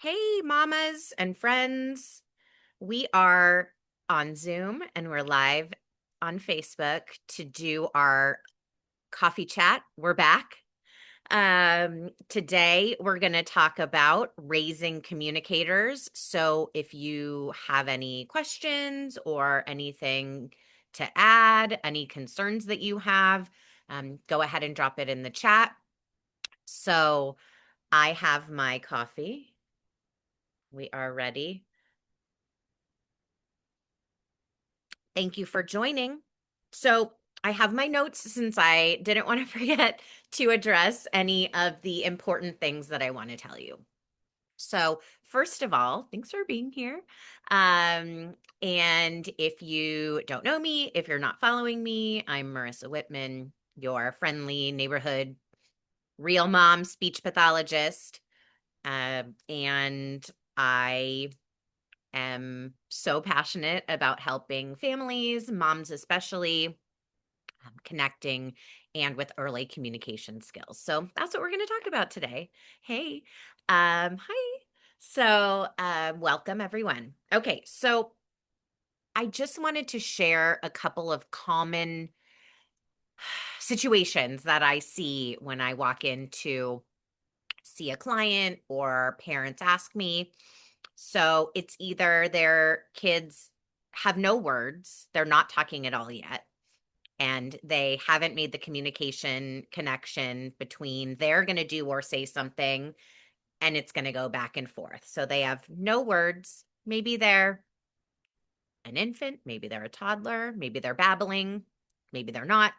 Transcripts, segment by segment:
Hey, mamas and friends. We are on Zoom and we're live on Facebook to do our coffee chat. We're back. Today we're going to talk about raising communicators. So if you have any questions or anything to add, any concerns that you have, go ahead and drop it in the chat. So I have my coffee. We are ready. Thank you for joining. So, I have my notes since I didn't want to forget to address any of the important things that I want to tell you. So, first of all, thanks for being here. And if you don't know me, if you're not following me, I'm Marisa Whitman, your friendly neighborhood real mom speech pathologist. And I am so passionate about helping families, moms especially, connecting and with early communication skills. So that's what we're going to talk about today. Hey, hi. So, welcome everyone. Okay, so I just wanted to share a couple of common situations that I see when I walk in to see a client or parents ask me. So it's either their kids have no words, they're not talking at all yet, and they haven't made the communication connection between they're going to do or say something and it's going to go back and forth. So they have no words. Maybe they're an infant, maybe they're a toddler, maybe they're babbling, maybe they're not.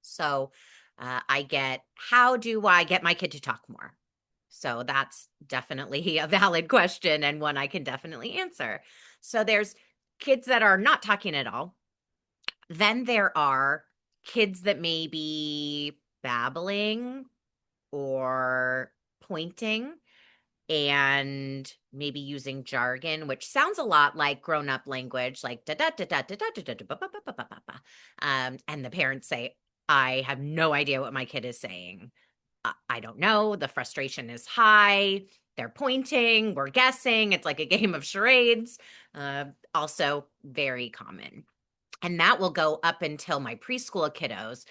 So I get, how do I get my kid to talk more? So that's definitely a valid question and one I can definitely answer. So there's kids that are not talking at all. Then there are kids that may be babbling or pointing and maybe using jargon, which sounds a lot like grown-up language, like da da da da da da da da da ba ba ba ba ba ba ba. And the parents say, "I have no idea what my kid is saying. I don't know. The frustration is high. They're pointing. We're guessing. It's like a game of charades." Also, very common. And that will go up until my preschool kiddos.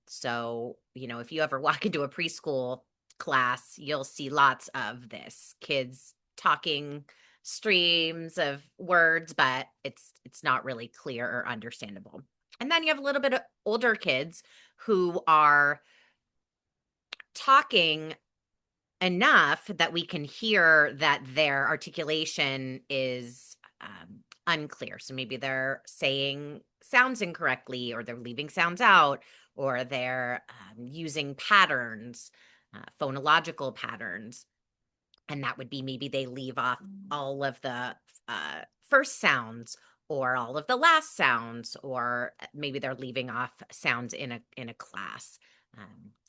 So, if you ever walk into a preschool class, you'll see lots of this kids talking streams of words, but it's not really clear or understandable. And then you have a little bit of older kids who are talking enough that we can hear that their articulation is unclear. So maybe they're saying sounds incorrectly, or they're leaving sounds out, or they're using patterns, phonological patterns. And that would be maybe they leave off all of the first sounds or all of the last sounds, or maybe they're leaving off sounds in a class,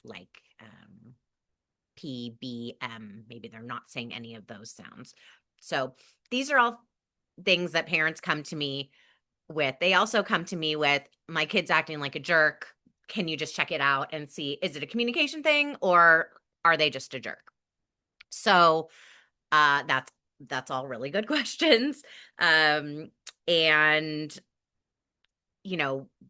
like PBM. Maybe they're not saying any of those sounds. So these are all things that parents come to me with. They also come to me with, my kid's acting like a jerk. Can you just check it out and see, is it a communication thing or are they just a jerk? So that's all really good questions. And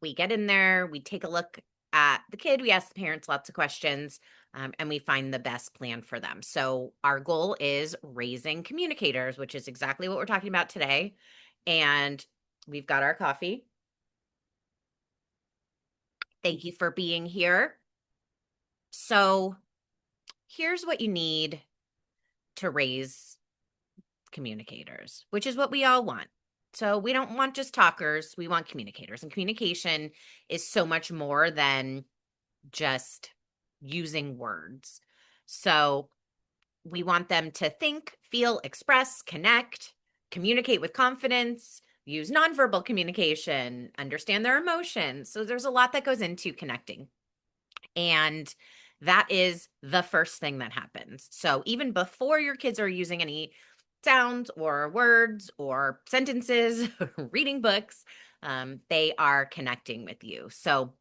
we get in there, we take a look at the kid, we ask the parents lots of questions, and we find the best plan for them. So our goal is raising communicators, which is exactly what we're talking about today. And we've got our coffee. Thank you for being here. So here's what you need to raise communicators, which is what we all want. So we don't want just talkers, we want communicators. And communication is so much more than just using words. So we want them to think, feel, express, connect, communicate with confidence, use nonverbal communication, understand their emotions. So there's a lot that goes into connecting. And that is the first thing that happens. So even before your kids are using any sounds or words or sentences, reading books, they are connecting with you. So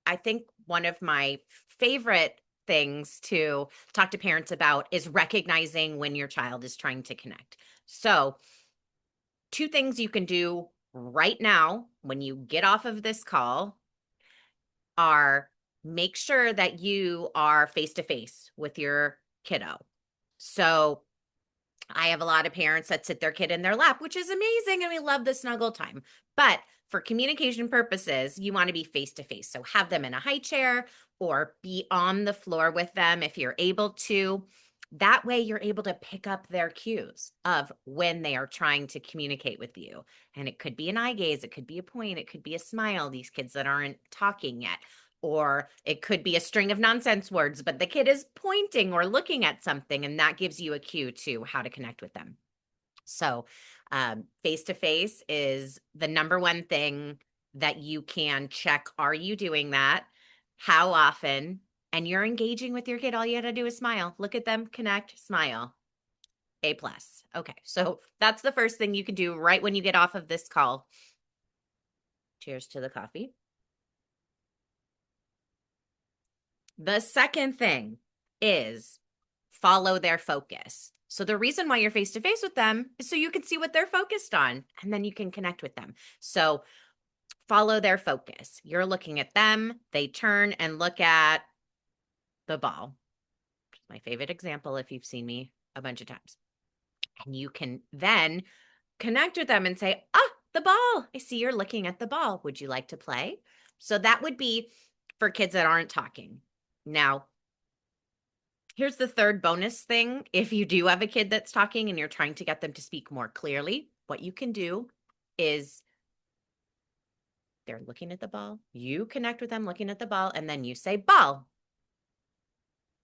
I think one of my favorite things to talk to parents about is recognizing when your child is trying to connect. So, two things you can do right now when you get off of this call are make sure that you are face to face with your kiddo. So, I have a lot of parents that sit their kid in their lap, which is amazing, and we love the snuggle time. But for communication purposes, you want to be face to face. So have them in a high chair or be on the floor with them if you're able to. That way, you're able to pick up their cues of when they are trying to communicate with you. And it could be an eye gaze, it could be a point, it could be a smile, these kids that aren't talking yet. Or it could be a string of nonsense words, but the kid is pointing or looking at something, and that gives you a cue to how to connect with them. So, face to face is the number one thing that you can check. Are you doing that? How often? And you're engaging with your kid. All you got to do is smile, look at them, connect, smile. A plus. Okay, so that's the first thing you can do right when you get off of this call. Cheers to the coffee. The second thing is follow their focus. So the reason why you're face to face with them is so you can see what they're focused on, and then you can connect with them. So follow their focus. You're looking at them, they turn and look at the ball. My favorite example if you've seen me a bunch of times. And you can then connect with them and say, the ball. I see you're looking at the ball. Would you like to play? So that would be for kids that aren't talking. Now, here's the third bonus thing. If you do have a kid that's talking and you're trying to get them to speak more clearly, what you can do is they're looking at the ball. You connect with them looking at the ball, and then you say, ball.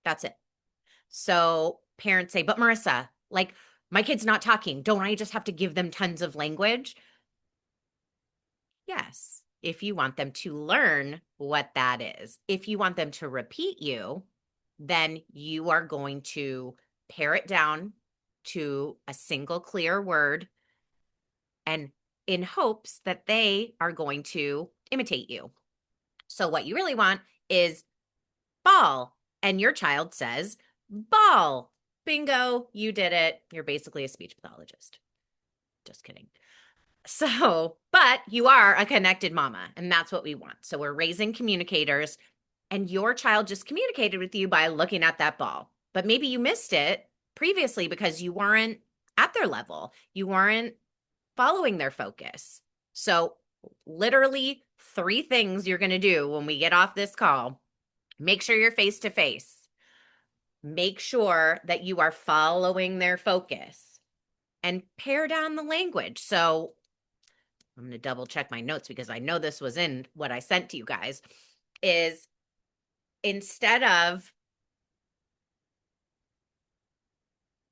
That's it. So parents say, but Marisa, like my kid's not talking. Don't I just have to give them tons of language? Yes. If you want them to learn what that is. If you want them to repeat you, then you are going to pare it down to a single clear word, and in hopes that they are going to imitate you. So what you really want is ball, and your child says ball. Bingo, you did it. You're basically a speech pathologist. Just kidding. So, but you are a connected mama, and that's what we want. So we're raising communicators, and your child just communicated with you by looking at that ball. But maybe you missed it previously because you weren't at their level. You weren't following their focus. So literally 3 things you're going to do when we get off this call. Make sure you're face to face. Make sure that you are following their focus, and pare down the language. So I'm going to double check my notes because I know this was in what I sent to you guys, is instead of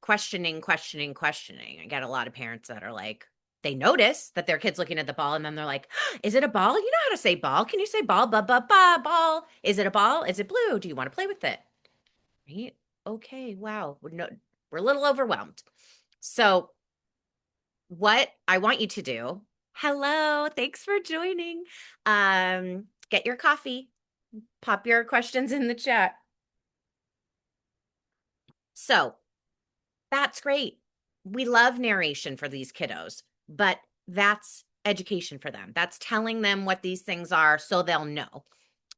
questioning, I get a lot of parents that are like, they notice that their kid's looking at the ball, and then they're like, is it a ball? You know how to say ball. Can you say ball, ball? Is it a ball? Is it blue? Do you want to play with it? Right? Okay, wow. We're a little overwhelmed. So what I want you to do, hello, thanks for joining. Get your coffee, pop your questions in the chat. So that's great. We love narration for these kiddos, but that's education for them. That's telling them what these things are so they'll know.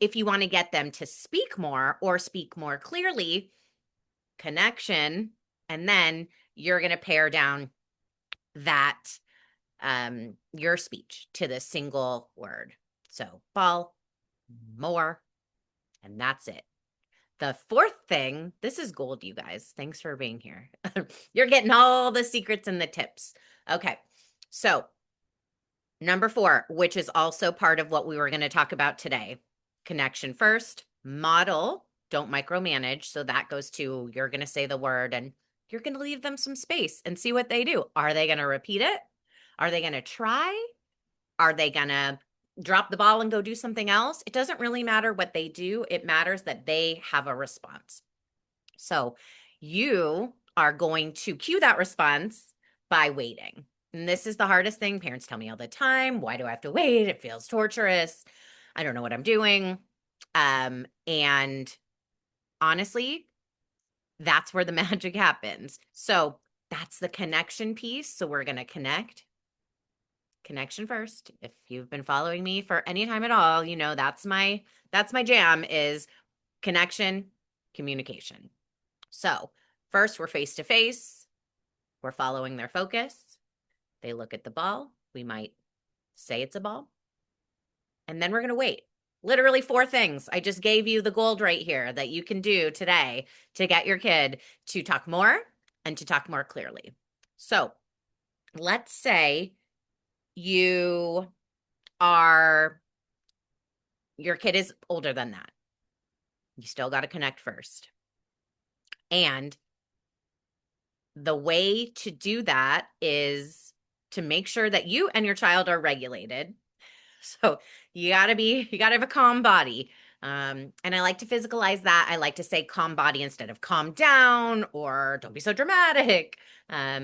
If you want to get them to speak more or speak more clearly, connection, and then you're going to pare down that your speech to the single word. So ball, more, and that's it. The fourth thing, this is gold, you guys. Thanks for being here. You're getting all the secrets and the tips. Okay, so number 4, which is also part of what we were going to talk about today. Connection first, model, don't micromanage. So that goes to, you're going to say the word and you're going to leave them some space and see what they do. Are they going to repeat it? Are they going to try? Are they going to drop the ball and go do something else? It doesn't really matter what they do. It matters that they have a response. So you are going to cue that response by waiting. And this is the hardest thing. Parents tell me all the time, why do I have to wait? It feels torturous. I don't know what I'm doing. And honestly, that's where the magic happens. So that's the connection piece. So we're going to connection first. If you've been following me for any time at all, you know that's my jam is connection, communication. So first we're face to face. We're following their focus. They look at the ball. We might say it's a ball. And then we're going to wait. Literally 4 things. I just gave you the gold right here that you can do today to get your kid to talk more and to talk more clearly. So let's say your kid is older than that. You still got to connect first. And the way to do that is to make sure that you and your child are regulated. So you gotta have a calm body. And I like to physicalize that. I like to say calm body instead of calm down or don't be so dramatic,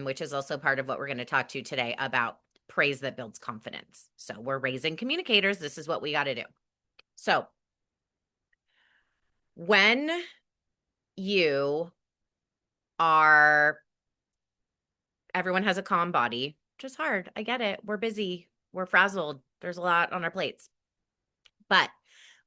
which is also part of what we're going to talk to today about praise that builds confidence. So we're raising communicators. This is what we got to do. So when you everyone has a calm body, which is hard. I get it. We're busy. We're frazzled. There's a lot on our plates. But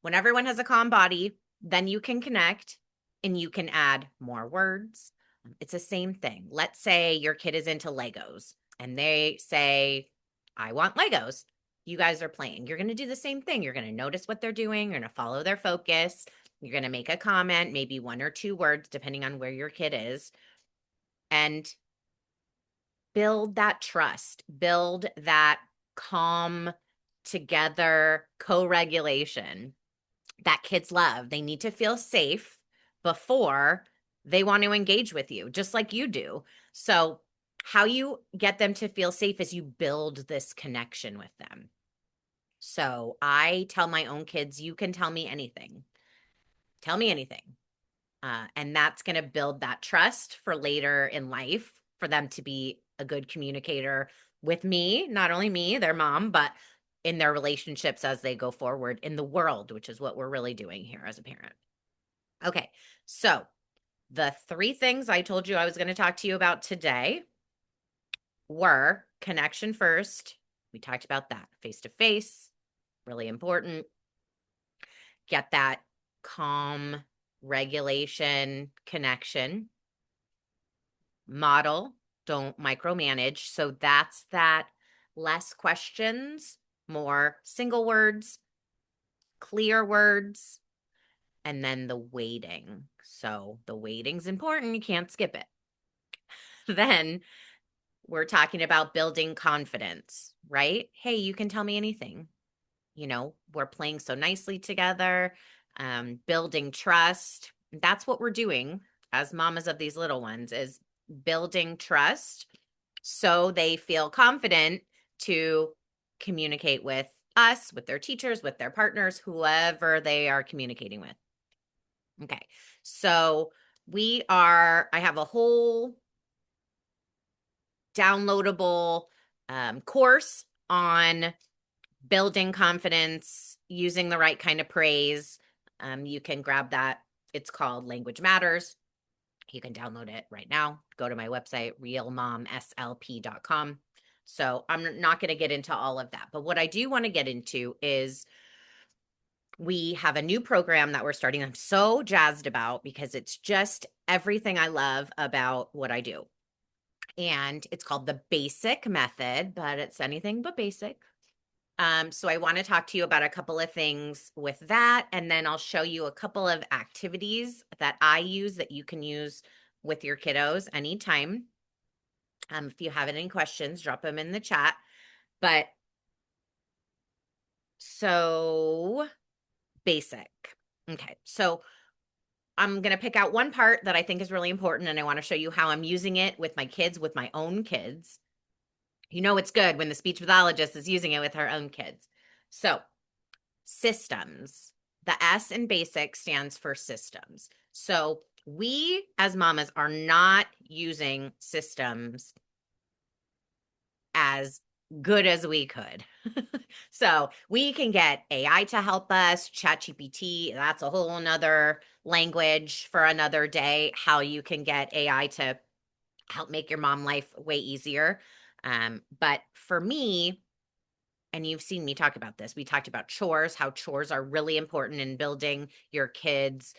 when everyone has a calm body, then you can connect and you can add more words. It's the same thing. Let's say your kid is into Legos and they say, I want Legos. You guys are playing. You're going to do the same thing. You're going to notice what they're doing. You're going to follow their focus. You're going to make a comment, maybe 1 or 2 words, depending on where your kid is, and build that trust, build that calm together co-regulation that kids love. They need to feel safe before they want to engage with you, just like you do. So how you get them to feel safe is you build this connection with them. So I tell my own kids, you can tell me anything. Tell me anything. And that's going to build that trust for later in life for them to be a good communicator with me, not only me, their mom, but in their relationships as they go forward in the world, which is what we're really doing here as a parent. Okay, so the 3 things I told you I was going to talk to you about today were connection first. We talked about that face to face, really important. Get that calm regulation connection. Model, don't micromanage. So that's that less questions, more single words, clear words, and then the waiting. So the waiting's important. You can't skip it. Then we're talking about building confidence, right? Hey, you can tell me anything. You know, we're playing so nicely together, building trust. That's what we're doing as mamas of these little ones is building trust so they feel confident to communicate with us, with their teachers, with their partners, whoever they are communicating with. Okay, so I have a whole downloadable course on building confidence, using the right kind of praise. You can grab that. It's called Language Matters. You can download it right now. Go to my website, realmomslp.com. So I'm not going to get into all of that. But what I do want to get into is we have a new program that we're starting. I'm so jazzed about because it's just everything I love about what I do. And it's called the Basic Method, but it's anything but basic. So I want to talk to you about a couple of things with that, and then I'll show you a couple of activities that I use that you can use with your kiddos anytime. If you have any questions, drop them in the chat. But so basic. Okay, so I'm going to pick out one part that I think is really important, and I want to show you how I'm using it with my kids, with my own kids. You know it's good when the speech pathologist is using it with her own kids. So systems. The S in basic stands for systems. So we as mamas are not using systems as good as we could. So we can get AI to help us, ChatGPT, that's a whole nother language for another day, how you can get AI to help make your mom life way easier. But for me, and you've seen me talk about this, we talked about chores, how chores are really important in building your kids'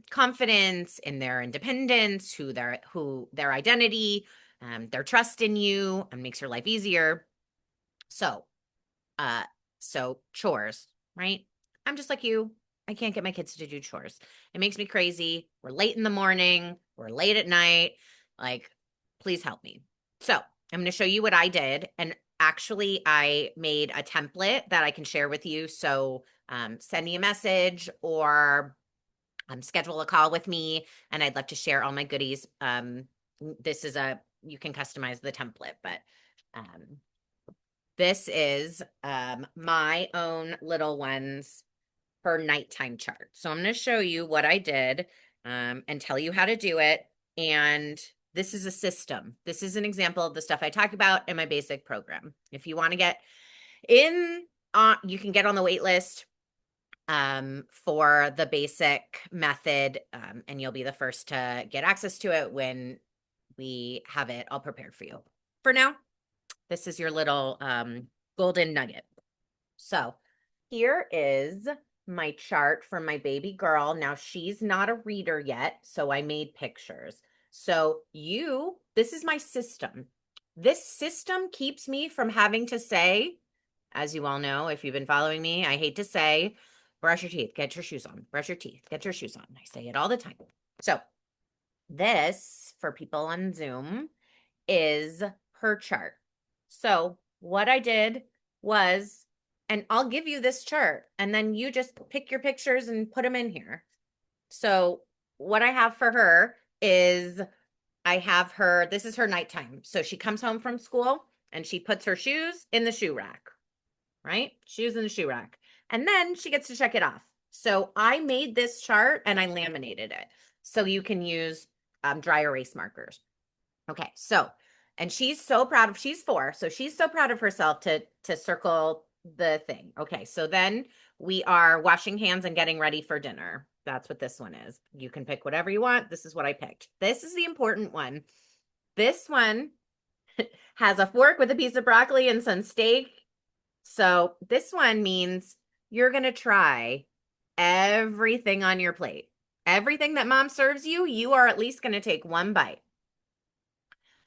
confidence in their independence, who their identity, their trust in you, and makes your life easier. So, uh, so chores, right? I'm just like you. I can't get my kids to do chores. It makes me crazy. We're late in the morning. We're late at night. Like, please help me. So I'm going to show you what I did. And actually, I made a template that I can share with you. So send me a message or schedule a call with me. And I'd love to share all my goodies. You can customize the template, but um, this is my own little ones for nighttime chart. So I'm going to show you what I did and tell you how to do it. And this is a system. This is an example of the stuff I talk about in my basic program. If you want to get in, you can get on the wait list for the basic method, and you'll be the first to get access to it when we have it all prepared for you. For now, this is your little golden nugget. So here is my chart for my baby girl. Now she's not a reader yet, so I made pictures. So this is my system. This system keeps me from having to say, as you all know, if you've been following me, I hate to say, brush your teeth, get your shoes on, brush your teeth, get your shoes on. I say it all the time. So this, for people on Zoom, is her chart. So what I did was, and I'll give you this chart, and then you just pick your pictures and put them in here. So what I have for her is this is her nighttime. So she comes home from school and she puts her shoes in the shoe rack, right? Shoes in the shoe rack. And then she gets to check it off. So I made this chart and I laminated it. So you can use dry erase markers. Okay, and she's 4, so she's so proud of herself to circle the thing. Okay, so then we are washing hands and getting ready for dinner. That's what this one is. You can pick whatever you want. This is what I picked. This is the important one. This one has a fork with a piece of broccoli and some steak. So this one means you're going to try everything on your plate. Everything that mom serves you, you are at least going to take one bite.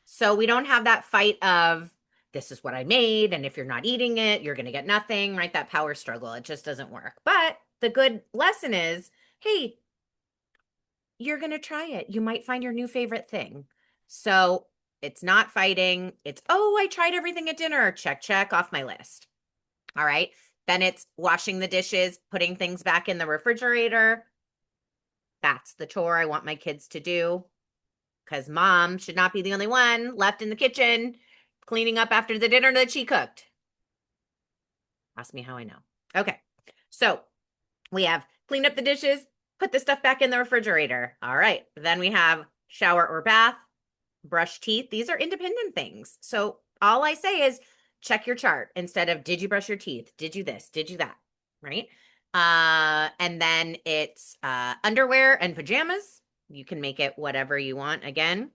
So we don't have that fight of, this is what I made, and if you're not eating it, you're going to get nothing, right? That power struggle, it just doesn't work. But the good lesson is, hey, you're going to try it. You might find your new favorite thing. So it's not fighting. It's, oh, I tried everything at dinner. Check, check off my list. All right. Then it's washing the dishes, putting things back in the refrigerator. That's the chore I want my kids to do, because mom should not be the only one left in the kitchen cleaning up after the dinner that she cooked. Ask me how I know. Okay. So we have cleaned up the dishes, put the stuff back in the refrigerator. All right. Then we have shower or bath, brush teeth. These are independent things. So all I say is check your chart instead of, did you brush your teeth? Did you this? Did you that? Right? And then it's underwear and pajamas. You can make it whatever you want again,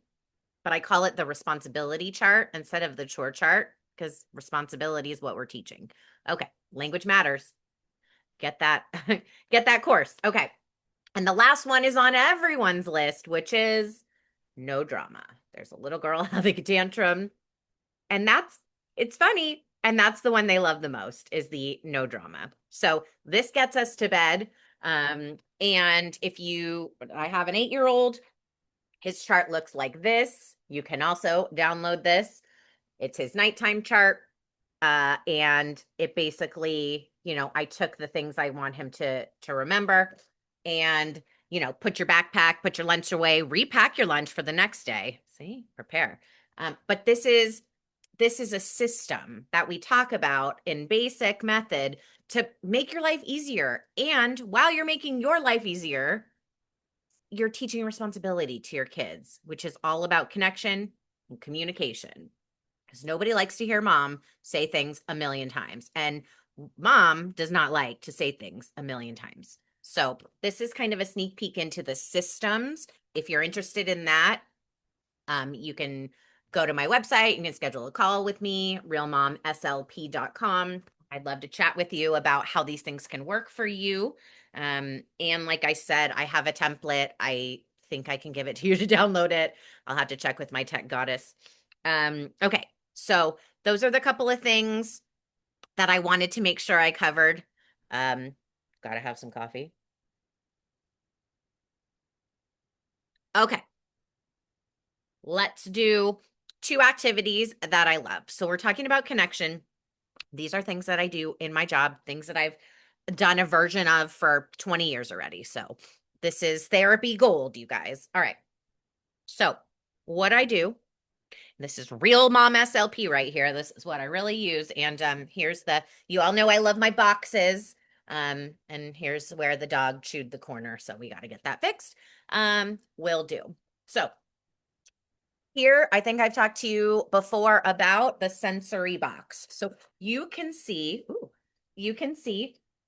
but I call it the responsibility chart instead of the chore chart, because responsibility is what we're teaching. Okay. Language matters. Get that, get that course. Okay. And the last one is on everyone's list, which is no drama. There's a little girl having a tantrum, and it's funny. And that's the one they love the most, is the no drama. So this gets us to bed. And I have an 8-year-old, his chart looks like this. You can also download this. It's his nighttime chart. And it basically, I took the things I want him to remember, and, put your backpack, put your lunch away, repack your lunch for the next day. See, prepare. But this is a system that we talk about in basic method to make your life easier. And while you're making your life easier, you're teaching responsibility to your kids, which is all about connection and communication. because nobody likes to hear mom say things a million times. And mom does not like to say things a million times. So this is kind of a sneak peek into the systems. If you're interested in that, you can go to my website. You can schedule a call with me, realmomslp.com. I'd love to chat with you about how these things can work for you. And like I said, I have a template. I think I can give it to you to download it. I'll have to check with my tech goddess. Okay, so those are the couple of things that I wanted to make sure I covered. Gotta have some coffee. Okay, let's do 2 activities that I love. So we're talking about connection. These are things that I do in my job, things that I've done a version of for 20 years already. So this is therapy gold, you guys. All right. So what I do, this is real mom SLP right here. This is what I really use. And here's you all know I love my boxes. And here's where the dog chewed the corner. So we got to get that fixed. Will do. So here, I think I've talked to you before about the sensory box. So you can see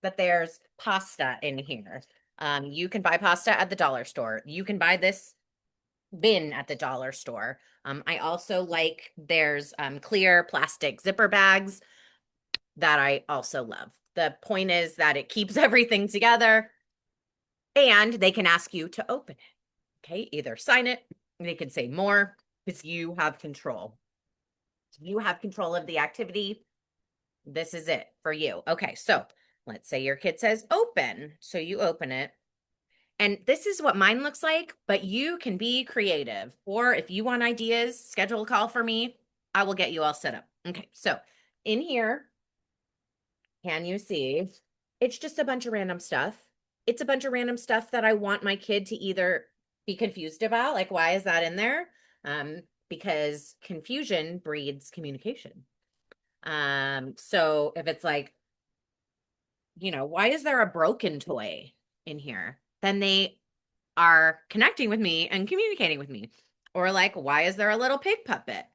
that there's pasta in here. You can buy pasta at the dollar store. You can buy this bin at the dollar store. I also like there's clear plastic zipper bags that I also love. The point is that it keeps everything together and they can ask you to open it. Okay, either sign it, they can say more, because you have control. You have control of the activity. This is it for you. Okay, so let's say your kid says open. So you open it. And this is what mine looks like, but you can be creative. Or if you want ideas, schedule a call for me. I will get you all set up. Okay, so in here, can you see? It's just a bunch of random stuff. It's a bunch of random stuff that I want my kid to either be confused about, like, why is that in there? Because confusion breeds communication. So if it's like, why is there a broken toy in here? Then they are connecting with me and communicating with me. Or like, why is there a little pig puppet?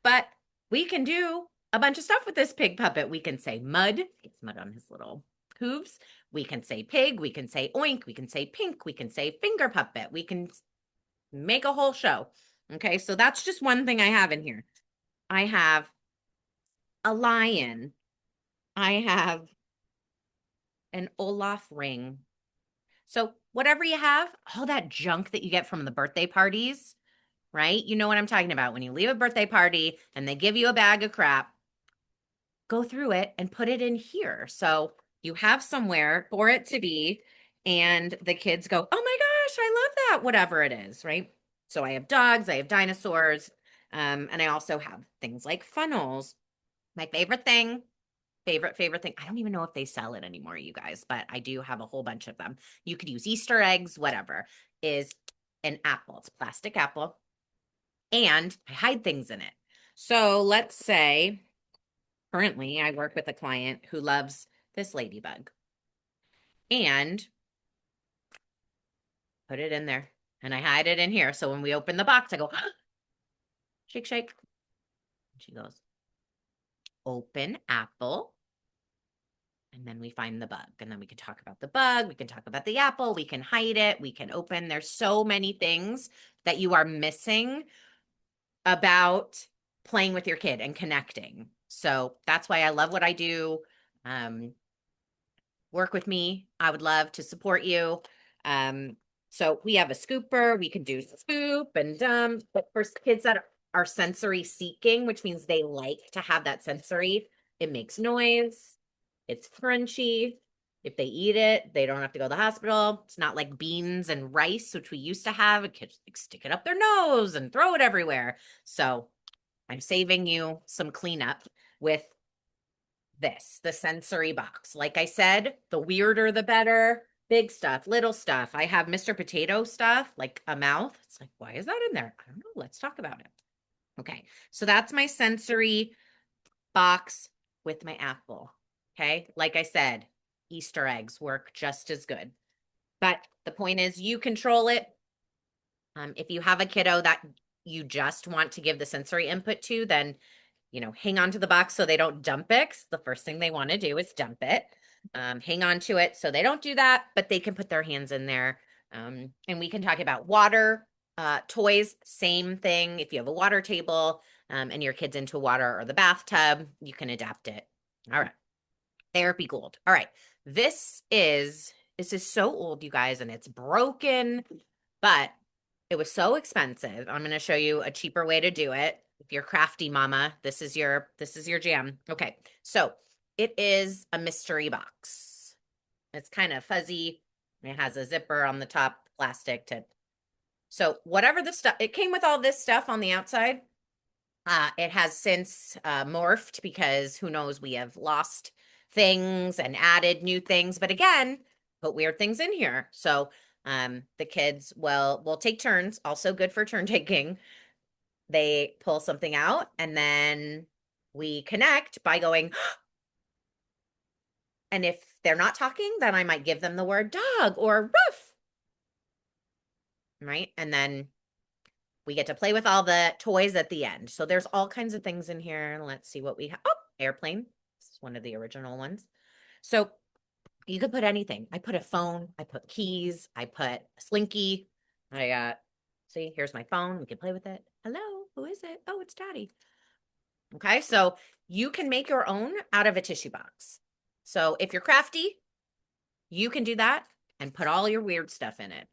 But we can do a bunch of stuff with this pig puppet. We can say mud. It's mud on his little hooves. We can say pig. We can say oink. We can say pink. We can say finger puppet. We can make a whole show. Okay, so that's just one thing I have in here. I have a lion. I have an Olaf ring. So whatever you have, all that junk that you get from the birthday parties, right? You know what I'm talking about. When you leave a birthday party and they give you a bag of crap, go through it and put it in here. So you have somewhere for it to be, and the kids go, oh my gosh, I love that, whatever it is, right? So I have dogs, I have dinosaurs, and I also have things like funnels. My favorite thing, favorite thing. I don't even know if they sell it anymore, you guys, but I do have a whole bunch of them. You could use Easter eggs, whatever, is an apple. It's a plastic apple. And I hide things in it. So let's say currently I work with a client who loves this ladybug and put it in there and I hide it in here. So when we open the box, I go, shake, shake. She goes, open apple. And then we find the bug. And then we can talk about the bug. We can talk about the apple. We can hide it. We can open. There's so many things that you are missing about playing with your kid and connecting. So that's why I love what I do. Work with me. I would love to support you. So we have a scooper. We can do scoop and dump. But for kids that are sensory seeking, which means they like to have that sensory, it makes noise. It's crunchy. If they eat it, they don't have to go to the hospital. It's not like beans and rice, which we used to have. Kids stick it up their nose and throw it everywhere. So I'm saving you some cleanup with the sensory box. Like I said, the weirder the better. Big stuff, little stuff. I have Mr. Potato stuff, like a mouth. It's like, why is that in there? I don't know. Let's talk about it. Okay, so that's my sensory box with my apple. Okay, like I said, Easter eggs work just as good. But the point is, you control it. If you have a kiddo that you just want to give the sensory input to, then hang on to the box so they don't dump it. 'Cause the first thing they want to do is dump it. Hang on to it so they don't do that, but they can put their hands in there. And we can talk about water, toys, same thing. If you have a water table and your kid's into water or the bathtub, you can adapt it. All right. Therapy gold. All right. This is so old, you guys, and it's broken, but it was so expensive. I'm going to show you a cheaper way to do it. If you're crafty, mama, this is your jam. Okay. So, it is a mystery box. It's kind of fuzzy. It has a zipper on the top, plastic tip. So, whatever the stuff, it came with all this stuff on the outside. It has since morphed because who knows, we have lost things and added new things. But again, put weird things in here. So the kids will take turns, also good for turn taking. They pull something out and then we connect by going, and if they're not talking, then I might give them the word dog or roof. Right? And then we get to play with all the toys at the end. So there's all kinds of things in here. Let's see what we have. Oh, airplane. This is one of the original ones. So you could put anything. I put a phone. I put keys. I put a slinky. I got, see, here's my phone. We can play with it. Hello, who is it? Oh, it's Daddy. Okay, so you can make your own out of a tissue box. So if you're crafty, you can do that and put all your weird stuff in it.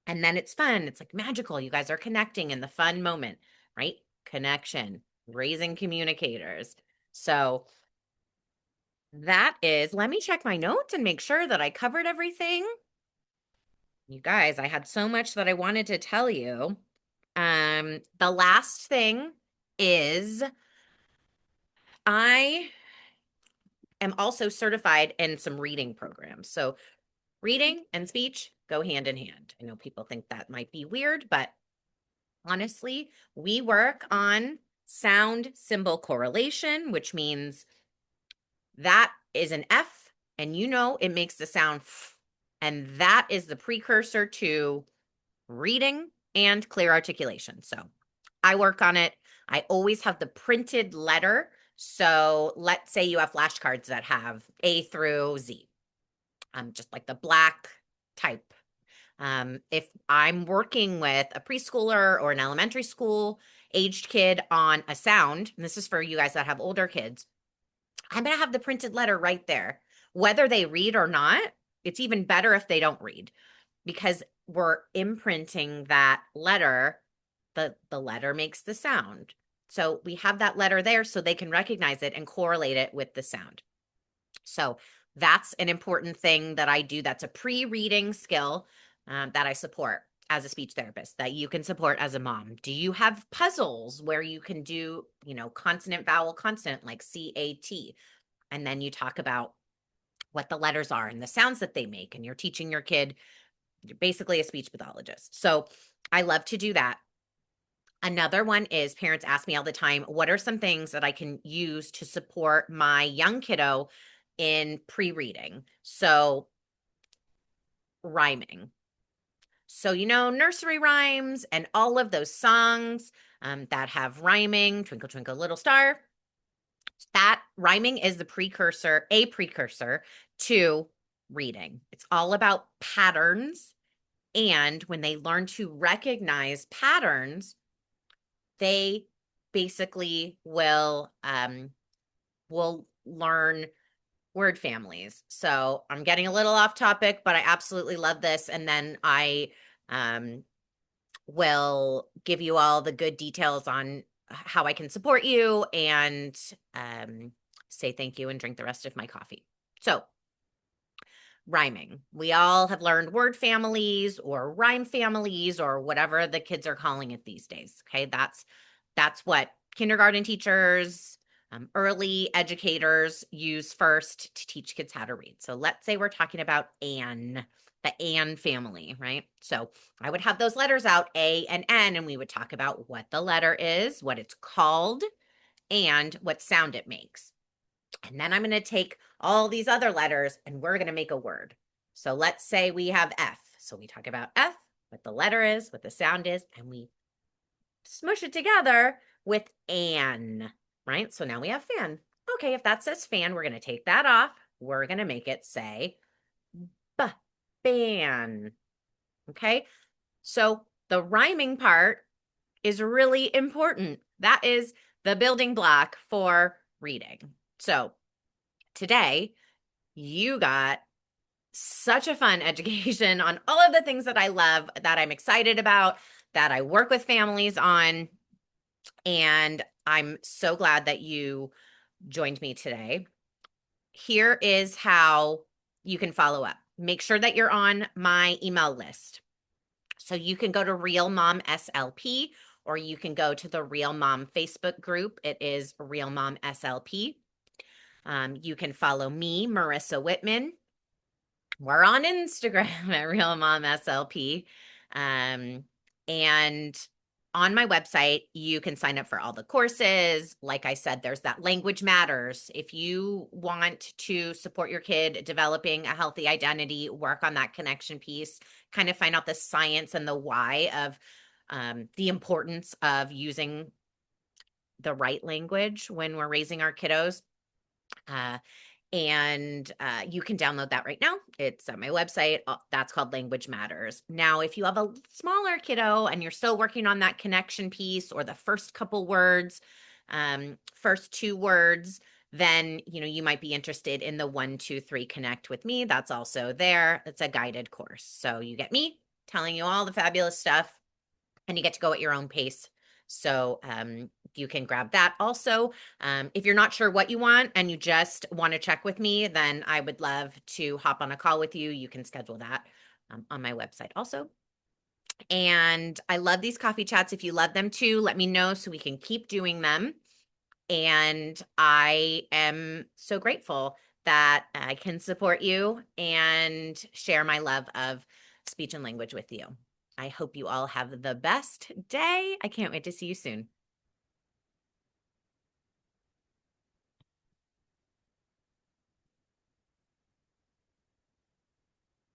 And then it's fun. It's like magical. You guys are connecting in the fun moment, right? Connection, raising communicators. So that is, let me check my notes and make sure that I covered everything. You guys, I had so much that I wanted to tell you. The last thing is I am also certified in some reading programs. So reading and speech go hand in hand. I know people think that might be weird, but honestly, we work on sound symbol correlation, which means that is an F, and it makes the sound F, and that is the precursor to reading and clear articulation. So I work on it. I always have the printed letter. So let's say you have flashcards that have A through Z, just like the black type. If I'm working with a preschooler or an elementary school aged kid on a sound, and this is for you guys that have older kids, I'm going to have the printed letter right there. Whether they read or not, it's even better if they don't read because we're imprinting that letter. The letter makes the sound. So we have that letter there so they can recognize it and correlate it with the sound. So that's an important thing that I do. That's a pre-reading skill that I support as a speech therapist that you can support as a mom. Do you have puzzles where you can do, consonant, vowel, consonant like CAT? And then you talk about what the letters are and the sounds that they make. And you're teaching your kid, you're basically a speech pathologist. So I love to do that. Another one is parents ask me all the time, what are some things that I can use to support my young kiddo in pre-reading? So rhyming. So, nursery rhymes and all of those songs that have rhyming, Twinkle, Twinkle, Little Star, that rhyming is a precursor to reading. It's all about patterns. And when they learn to recognize patterns, they basically will learn word families. So I'm getting a little off topic, but I absolutely love this. And then I will give you all the good details on how I can support you and say thank you and drink the rest of my coffee. So rhyming. We all have learned word families or rhyme families or whatever the kids are calling it these days. Okay, that's what kindergarten teachers, early educators use first to teach kids how to read. So let's say we're talking about Anne, the Anne family, right? So I would have those letters out, A and N, and we would talk about what the letter is, what it's called, and what sound it makes. And then I'm going to take all these other letters and we're going to make a word. So let's say we have F. So we talk about F, what the letter is, what the sound is, and we smush it together with Anne. right? So now we have fan. Okay, if that says fan, we're going to take that off. We're going to make it say ban. Okay, so the rhyming part is really important. That is the building block for reading. So today, you got such a fun education on all of the things that I love, that I'm excited about, that I work with families on. And I'm so glad that you joined me today. Here is how you can follow up. Make sure that you're on my email list. So you can go to Real Mom SLP, or you can go to the Real Mom Facebook group. It is Real Mom SLP. You can follow me, Marisa Whitman. We're on Instagram at Real Mom SLP. And on my website, you can sign up for all the courses. Like I said, there's that Language Matters. If you want to support your kid developing a healthy identity, work on that connection piece, kind of find out the science and the why of the importance of using the right language when we're raising our kiddos. And you can download that right now. It's on my website. That's called Language Matters. Now, if you have a smaller kiddo and you're still working on that connection piece or the first couple words, first two words, then you might be interested in the 1, 2, 3 Connect with me. That's also there. It's a guided course. So you get me telling you all the fabulous stuff, and you get to go at your own pace. So you can grab that. Also, if you're not sure what you want and you just want to check with me, then I would love to hop on a call with you. You can schedule that on my website also. And I love these coffee chats. If you love them too, let me know so we can keep doing them. And I am so grateful that I can support you and share my love of speech and language with you. I hope you all have the best day. I can't wait to see you soon.